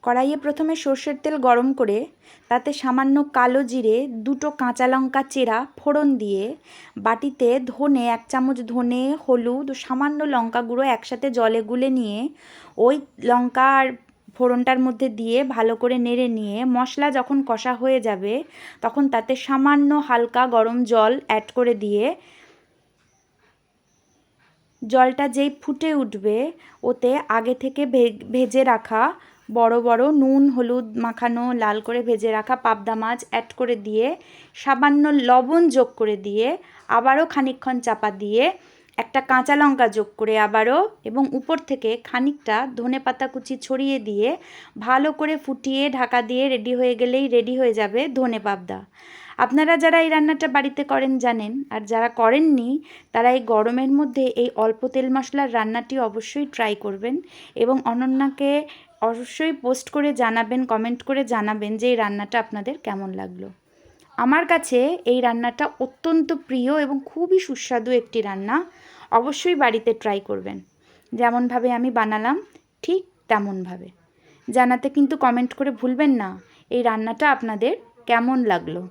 কড়াইয়ে প্রথমে সর্ষের তেল গরম করে তাতে সামান্য কালো জিরে, দুটো কাঁচা লঙ্কা চেরা ফোড়ন দিয়ে বাটিতে ধনে, 1 চামচ ধনে, হলুদ ও সামান্য লঙ্কা গুঁড়ো একসাথে জলে গুলে নিয়ে ওই লঙ্কা আর ফোড়নটার মধ্যে দিয়ে ভালো করে নেড়ে নিয়ে মশলা যখন কষা হয়ে যাবে তখন তাতে সামান্য হালকা গরম জল অ্যাড করে দিয়ে জলটা যেই ফুটে উঠবে ওতে আগে থেকে ভেজে রাখা বড় বড় নুন হলুদ মাখানো লাল করে ভেজে রাখা পাবদা মাছ অ্যাড করে দিয়ে সামান্য লবণ যোগ করে দিয়ে আবারও খানিকক্ষণ চাপা দিয়ে একটা কাঁচা লঙ্কা যোগ করে আবারও এবং উপর থেকে খানিকটা ধনেপাতা কুচি ছড়িয়ে দিয়ে ভালো করে ফুটিয়ে ঢাকা দিয়ে রেডি হয়ে গেলেই রেডি হয়ে যাবে ধনে পাবদা। আপনারা যারা এই রান্নাটা বাড়িতে করেন জানেন, আর যারা করেননি তারা এই গরমের মধ্যে এই অল্প তেল মশলার রান্নাটি অবশ্যই ট্রাই করবেন এবং অনন্যাকে অবশ্যই পোস্ট করে জানাবেন, কমেন্ট করে জানাবেন যে এই রান্নাটা আপনাদের কেমন লাগলো। আমার কাছে এই রান্নাটা অত্যন্ত প্রিয় এবং খুবই সুস্বাদু একটি রান্না। অবশ্যই বাড়িতে ট্রাই করবেন। যেমনভাবে আমি বানালাম ঠিক তেমনভাবে জানাতে কিন্তু কমেন্ট করে ভুলবেন না এই রান্নাটা আপনাদের কেমন লাগলো।